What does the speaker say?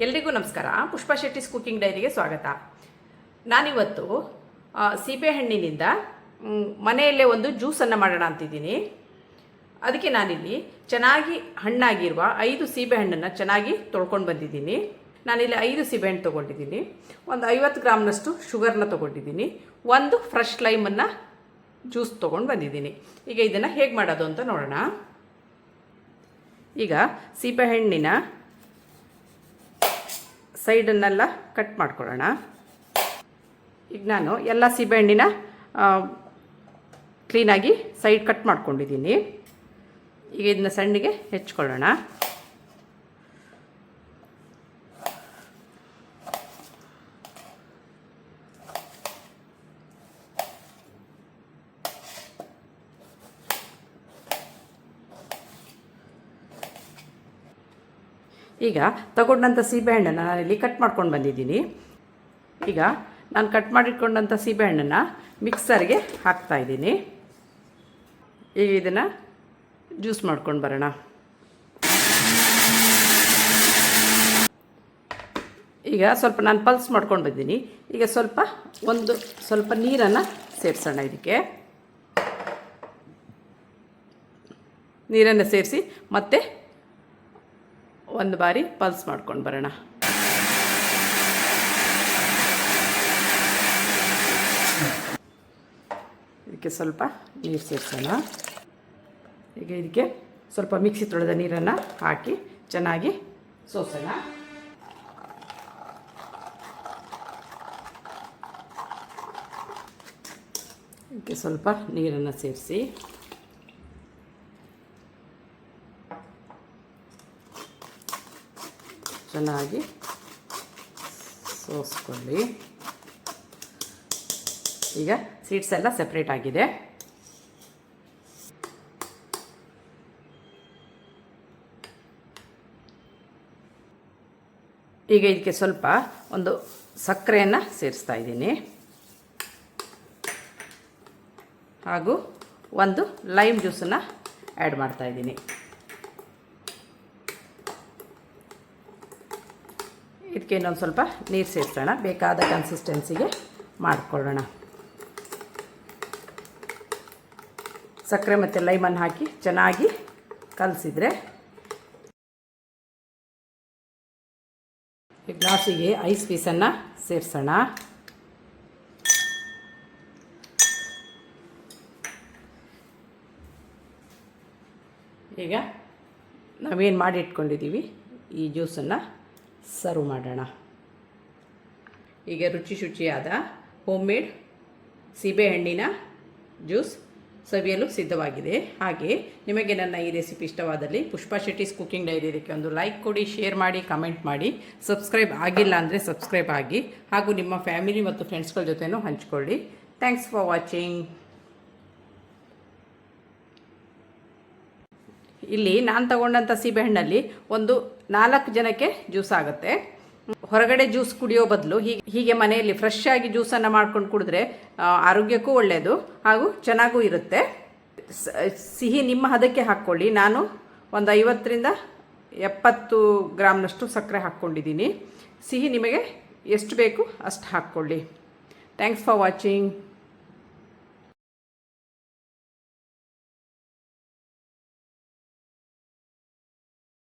ಎಲ್ರಿಗೂ ನಮಸ್ಕಾರ. ಪುಷ್ಪಾ ಶೆಟ್ಟಿಸ್ ಕುಕಿಂಗ್ ಡೈರಿಗೆ ಸ್ವಾಗತ. ನಾನಿವತ್ತು ಸೀಬೆಹಣ್ಣಿನಿಂದ ಮನೆಯಲ್ಲೇ ಒಂದು ಜ್ಯೂಸನ್ನು ಮಾಡೋಣ ಅಂತಿದ್ದೀನಿ. ಅದಕ್ಕೆ ನಾನಿಲ್ಲಿ ಚೆನ್ನಾಗಿ ಹಣ್ಣಾಗಿರುವ 5 ಸೀಬೆಹಣ್ಣನ್ನು ಚೆನ್ನಾಗಿ ತೊಳ್ಕೊಂಡು ಬಂದಿದ್ದೀನಿ. ನಾನಿಲ್ಲಿ 5 ಸೀಬೆಹಣ್ಣು ತೊಗೊಂಡಿದ್ದೀನಿ. ಒಂದು 50 ಗ್ರಾಮ್ನಷ್ಟು ಶುಗರ್ನ ತೊಗೊಂಡಿದ್ದೀನಿ. ಒಂದು ಫ್ರೆಶ್ ಲೈಮನ್ನು ಜ್ಯೂಸ್ ತೊಗೊಂಡು ಬಂದಿದ್ದೀನಿ. ಈಗ ಇದನ್ನು ಹೇಗೆ ಮಾಡೋದು ಅಂತ ನೋಡೋಣ. ಈಗ ಸೀಬೆಹಣ್ಣಿನ ಸೈಡನ್ನೆಲ್ಲ ಕಟ್ ಮಾಡ್ಕೊಳ್ಳೋಣ. ಈಗ ನಾನು ಎಲ್ಲ ಸೀಬೆಹಣ್ಣಿನ ಕ್ಲೀನಾಗಿ ಸೈಡ್ ಕಟ್ ಮಾಡ್ಕೊಂಡಿದ್ದೀನಿ. ಈಗ ಇದನ್ನ ಸಣ್ಣಗೆ ಹೆಚ್ಕೊಳ್ಳೋಣ. ಈಗ ತಗೊಂಡಂಥ ಸೀಬೆಹಣ್ಣನ್ನು ನಾನಿಲ್ಲಿ ಕಟ್ ಮಾಡ್ಕೊಂಡು ಬಂದಿದ್ದೀನಿ. ಈಗ ನಾನು ಕಟ್ ಮಾಡಿಟ್ಕೊಂಡಂಥ ಸೀಬೆಹಣ್ಣನ್ನು ಮಿಕ್ಸರ್ಗೆ ಹಾಕ್ತಾಯಿದ್ದೀನಿ. ಈಗ ಇದನ್ನು ಜ್ಯೂಸ್ ಮಾಡ್ಕೊಂಡು ಬರೋಣ. ಈಗ ಸ್ವಲ್ಪ ನಾನು ಪಲ್ಸ್ ಮಾಡ್ಕೊಂಡು ಬಂದಿದ್ದೀನಿ. ಈಗ ಸ್ವಲ್ಪ ನೀರನ್ನು ಸೇರಿಸೋಣ. ಇದಕ್ಕೆ ನೀರನ್ನು ಸೇರಿಸಿ ಮತ್ತೆ ಒಂದು ಬಾರಿ ಪಲ್ಸ್ ಮಾಡ್ಕೊಂಡು ಬರೋಣ. ಇದಕ್ಕೆ ಸ್ವಲ್ಪ ನೀರು ಸೇರಿಸೋಣ. ಈಗ ಇದಕ್ಕೆ ಸ್ವಲ್ಪ ಮಿಕ್ಸಿ ತೊಳೆದ ನೀರನ್ನು ಹಾಕಿ ಚೆನ್ನಾಗಿ ಸೋಸೋಣ. ಇದಕ್ಕೆ ಸ್ವಲ್ಪ ನೀರನ್ನು ಸೇರಿಸಿ ಚೆನ್ನಾಗಿ ಸೋಸ್ಕೊಳ್ಳಿ. ಈಗ ಸೀಡ್ಸ್ ಎಲ್ಲ ಸೆಪ್ರೇಟ್ ಆಗಿದೆ. ಈಗ ಇದಕ್ಕೆ ಸ್ವಲ್ಪ ಒಂದು ಸಕ್ಕರೆಯನ್ನು ಸೇರಿಸ್ತಾ ಇದ್ದೀನಿ. ಹಾಗೂ ಒಂದು ಲೈಮ್ ಜ್ಯೂಸನ್ನು ಆ್ಯಡ್ ಮಾಡ್ತಾ ಇದ್ದೀನಿ. ಇದಕ್ಕೆ ಇನ್ನೊಂದು ಸ್ವಲ್ಪ ನೀರು ಸೇರಿಸೋಣ. ಬೇಕಾದ ಕನ್ಸಿಸ್ಟೆನ್ಸಿಗೆ ಮಾಡಿಕೊಳ್ಳೋಣ. ಸಕ್ಕರೆ ಮತ್ತು ಲೈಮನ್ನು ಹಾಕಿ ಚೆನ್ನಾಗಿ ಕಲಸಿದರೆ ಈ ಗ್ಲಾಸಿಗೆ ಐಸ್ ಪೀಸನ್ನು ಸೇರಿಸೋಣ. ಈಗ ನಾವೇನು ಮಾಡಿ ಇಟ್ಕೊಂಡಿದ್ದೀವಿ ಈ ಜ್ಯೂಸನ್ನು ಸರ್ವ್ ಮಾಡೋಣ. ಈಗ ಶುಚಿಯಾದ ಹೋಮ್ ಮೇಡ್ ಸೀಬೆಹಣ್ಣಿನ ಜ್ಯೂಸ್ ಸವಿಯಲು ಸಿದ್ಧವಾಗಿದೆ. ಹಾಗೆ ನಿಮಗೆ ನನ್ನ ಈ ರೆಸಿಪಿ ಇಷ್ಟವಾದಲ್ಲಿ ಪುಷ್ಪಾ ಶೆಟ್ಟಿಸ್ ಕುಕಿಂಗ್ ಡೈರಿ ಇದಕ್ಕೆ ಒಂದು ಲೈಕ್ ಕೊಡಿ, ಶೇರ್ ಮಾಡಿ, ಕಮೆಂಟ್ ಮಾಡಿ. ಸಬ್ಸ್ಕ್ರೈಬ್ ಆಗಿಲ್ಲ ಅಂದರೆ ಸಬ್ಸ್ಕ್ರೈಬ್ ಆಗಿ, ಹಾಗೂ ನಿಮ್ಮ ಫ್ಯಾಮಿಲಿ ಮತ್ತು ಫ್ರೆಂಡ್ಸ್ಗಳ ಜೊತೆನೂ ಹಂಚ್ಕೊಳ್ಳಿ. Thanks for watching. ಇಲ್ಲಿ ನಾನು ತಗೊಂಡಂಥ ಸೀಬೆಹಣ್ಣಲ್ಲಿ ಒಂದು 4 ಜನಕ್ಕೆ ಜ್ಯೂಸ್ ಆಗುತ್ತೆ. ಹೊರಗಡೆ ಜ್ಯೂಸ್ ಕುಡಿಯೋ ಬದಲು ಹೀಗೆ ಮನೆಯಲ್ಲಿ ಫ್ರೆಶ್ ಆಗಿ ಜ್ಯೂಸನ್ನು ಮಾಡ್ಕೊಂಡು ಕುಡಿದ್ರೆ ಆರೋಗ್ಯಕ್ಕೂ ಒಳ್ಳೆಯದು ಹಾಗೂ ಚೆನ್ನಾಗೂ ಇರುತ್ತೆ. ಸಿಹಿ ನಿಮ್ಮ ಹದಕ್ಕೆ ಹಾಕ್ಕೊಳ್ಳಿ. ನಾನು ಒಂದು 50ರಿಂದ 70 ಗ್ರಾಮ್ನಷ್ಟು ಸಕ್ಕರೆ ಹಾಕ್ಕೊಂಡಿದ್ದೀನಿ. ಸಿಹಿ ನಿಮಗೆ ಎಷ್ಟು ಬೇಕು ಅಷ್ಟು ಹಾಕ್ಕೊಳ್ಳಿ. Thanks for watching.